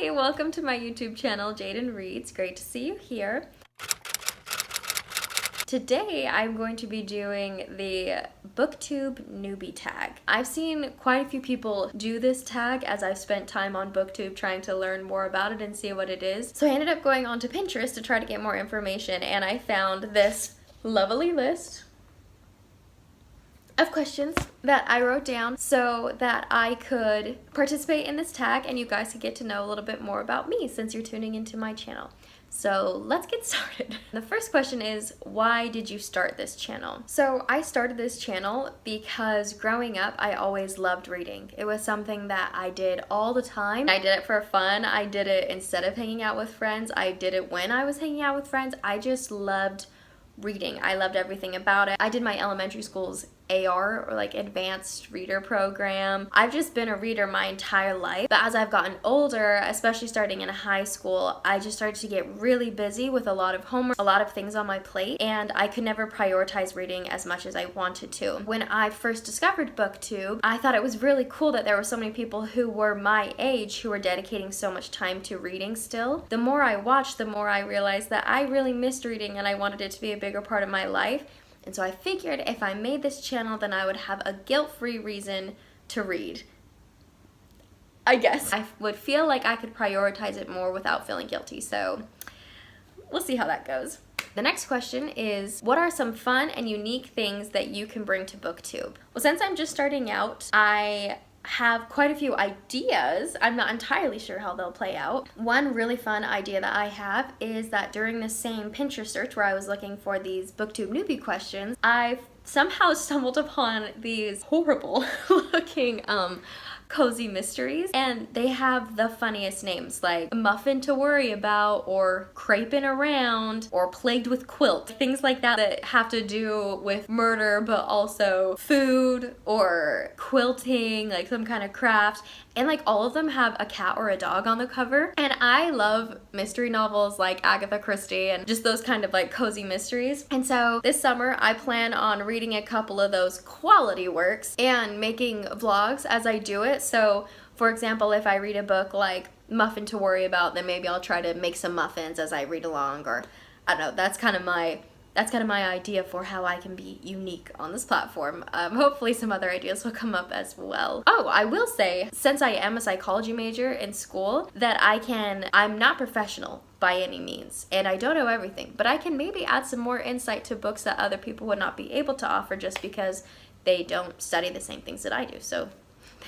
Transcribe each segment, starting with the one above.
Hey, welcome to my YouTube channel, Jayden.reads. Great to see you here. Today, I'm going to be doing the BookTube Newbie Tag. I've seen quite a few people do this tag as I've spent time on BookTube trying to learn more about it and see what it is. So I ended up going onto Pinterest to try to get more information, and I found this lovely list of questions that I wrote down so that I could participate in this tag and you guys could get to know a little bit more about me since you're tuning into my channel. So let's get started. The first question is, why did you start this channel? So I started this channel because growing up, I always loved reading. It was something that I did all the time. I did it for fun. I did it instead of hanging out with friends. I did it when I was hanging out with friends. I just loved reading. I loved everything about it. I did my elementary school's AR, or like advanced reader program. I've just been a reader my entire life, but as I've gotten older, especially starting in high school, I just started to get really busy with a lot of homework, a lot of things on my plate, and I could never prioritize reading as much as I wanted to. When I first discovered BookTube, I thought it was really cool that there were so many people who were my age who were dedicating so much time to reading still. The more I watched, the more I realized that I really missed reading and I wanted it to be a bigger part of my life. And so I figured if I made this channel, then I would have a guilt-free reason to read. I guess. I would feel like I could prioritize it more without feeling guilty, so we'll see how that goes. The next question is, what are some fun and unique things that you can bring to BookTube? Well, since I'm just starting out, I have quite a few ideas. I'm not entirely sure how they'll play out. One really fun idea that I have is that during the same Pinterest search where I was looking for these BookTube newbie questions, I've somehow stumbled upon these horrible looking cozy mysteries, and they have the funniest names like Muffin to Worry About, or Craping Around, or Plagued with Quilt. Things like that that have to do with murder but also food or quilting, like some kind of craft. And like all of them have a cat or a dog on the cover. And I love mystery novels like Agatha Christie and just those kind of like cozy mysteries. And so this summer I plan on reading a couple of those quality works and making vlogs as I do it. So for example, if I read a book like Muffin to Worry About, then maybe I'll try to make some muffins as I read along, or I don't know, that's kind of my idea for how I can be unique on this platform. Hopefully some other ideas will come up as well. Oh, I will say, since I am a psychology major in school, that I'm not professional by any means, and I don't know everything, but I can maybe add some more insight to books that other people would not be able to offer just because they don't study the same things that I do. So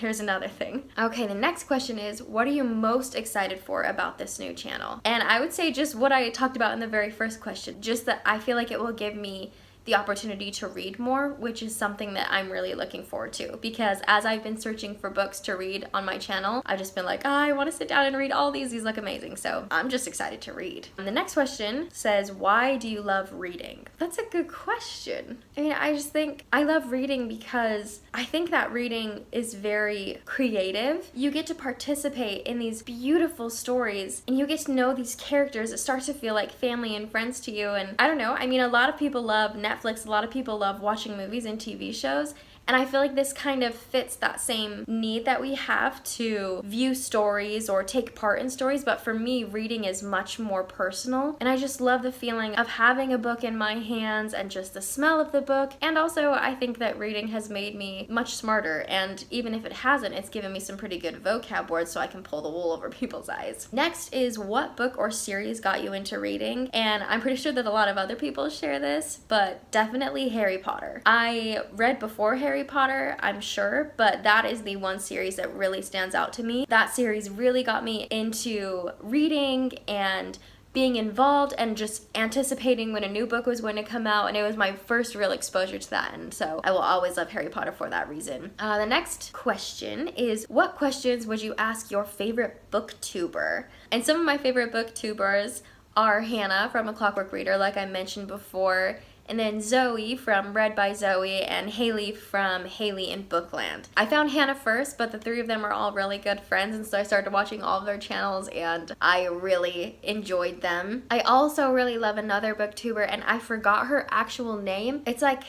there's another thing. Okay, the next question is, what are you most excited for about this new channel? And I would say just what I talked about in the very first question, just that I feel like it will give me the opportunity to read more, which is something that I'm really looking forward to, because as I've been searching for books to read on my channel, I've just been like, oh, I want to sit down and read all these look amazing, so I'm just excited to read. And the next question says, why do you love reading? That's a good question. I mean, I just think I love reading because I think that reading is very creative. You get to participate in these beautiful stories and you get to know these characters. It starts to feel like family and friends to you, and I don't know, I mean, a lot of people love Netflix, a lot of people love watching movies and TV shows, and I feel like this kind of fits that same need that we have to view stories or take part in stories, but for me, reading is much more personal, and I just love the feeling of having a book in my hands and just the smell of the book, and also I think that reading has made me much smarter, and even if it hasn't, it's given me some pretty good vocab words so I can pull the wool over people's eyes. Next is, what book or series got you into reading? And I'm pretty sure that a lot of other people share this, but definitely Harry Potter. I read before Harry Potter, I'm sure, but that is the one series that really stands out to me. That series really got me into reading and being involved and just anticipating when a new book was going to come out, and it was my first real exposure to that, and so I will always love Harry Potter for that reason. The next question is, what questions would you ask your favorite booktuber? And some of my favorite booktubers are Hannah from A Clockwork Reader, like I mentioned before, and then Zoe from Read by Zoe, and Haley from Haley in Bookland. I found Hannah first, but the three of them are all really good friends, and so I started watching all of their channels and I really enjoyed them. I also really love another booktuber, and I forgot her actual name. It's like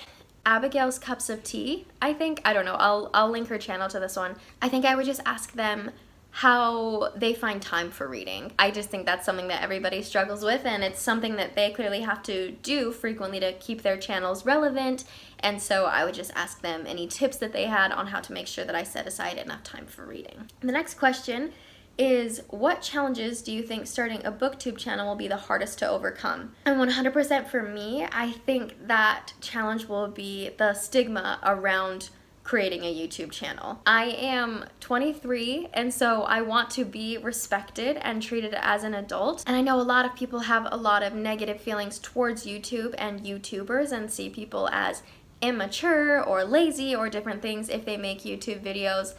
Abigail's Cups of Tea, I think. I don't know. I'll link her channel to this one. I think I would just ask them how they find time for reading. I just think that's something that everybody struggles with, and it's something that they clearly have to do frequently to keep their channels relevant. And so I would just ask them any tips that they had on how to make sure that I set aside enough time for reading. The next question is, what challenges do you think starting a BookTube channel will be the hardest to overcome? And 100% for me, I think that challenge will be the stigma around creating a YouTube channel. I am 23, and so I want to be respected and treated as an adult. And I know a lot of people have a lot of negative feelings towards YouTube and YouTubers and see people as immature or lazy or different things if they make YouTube videos.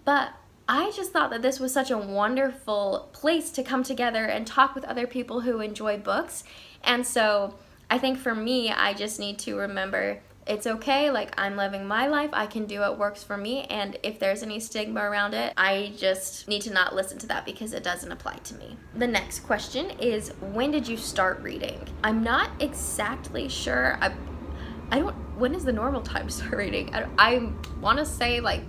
But I just thought that this was such a wonderful place to come together and talk with other people who enjoy books. And so I think for me, I just need to remember it's okay, like I'm living my life, I can do what works for me, and if there's any stigma around it, I just need to not listen to that because it doesn't apply to me. The next question is, when did you start reading? I'm not exactly sure. When is the normal time to start reading? I want to say like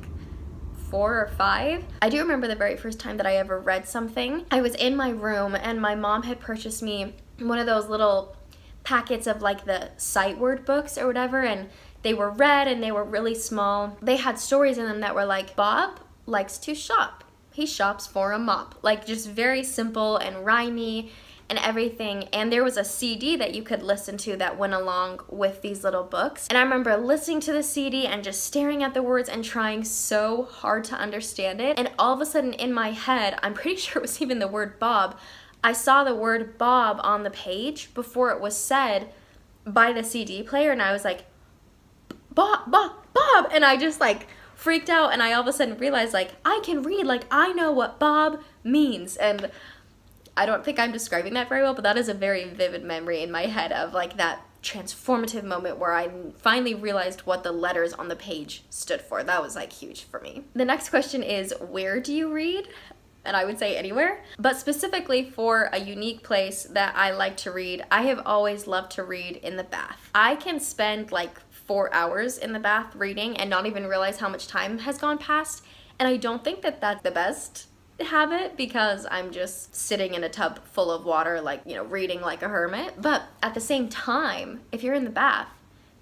4 or 5. I do remember the very first time that I ever read something. I was in my room and my mom had purchased me one of those little packets of like the sight word books or whatever, and they were red and they were really small. They had stories in them that were like, Bob likes to shop. He shops for a mop. Like just very simple and rhymey and everything. And there was a CD that you could listen to that went along with these little books. And I remember listening to the CD and just staring at the words and trying so hard to understand it. And all of a sudden in my head, I'm pretty sure it was even the word Bob, I saw the word Bob on the page before it was said by the CD player, and I was like, Bob, Bob, Bob, and I just like freaked out, and I all of a sudden realized like, I can read, like I know what Bob means. And I don't think I'm describing that very well, but that is a very vivid memory in my head of like that transformative moment where I finally realized what the letters on the page stood for. That was like huge for me. The next question is, where do you read? And I would say anywhere, but specifically for a unique place that I like to read, I have always loved to read in the bath. I can spend like 4 hours in the bath reading and not even realize how much time has gone past, and I don't think that that's the best habit because I'm just sitting in a tub full of water, like, you know, reading like a hermit. But at the same time, if you're in the bath,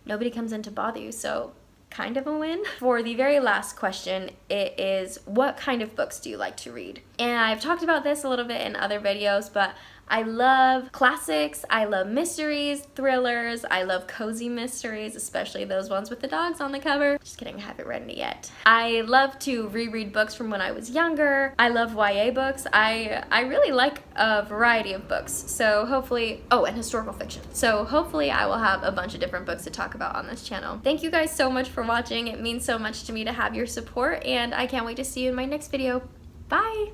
nobody comes in to bother you, so kind of a win. For the very last question, it is, what kind of books do you like to read? And I've talked about this a little bit in other videos, but I love classics, I love mysteries, thrillers, I love cozy mysteries, especially those ones with the dogs on the cover. Just kidding, I haven't read any yet. I love to reread books from when I was younger. I love YA books. I really like a variety of books, so hopefully, and historical fiction. So hopefully I will have a bunch of different books to talk about on this channel. Thank you guys so much for watching. It means so much to me to have your support, and I can't wait to see you in my next video. Bye!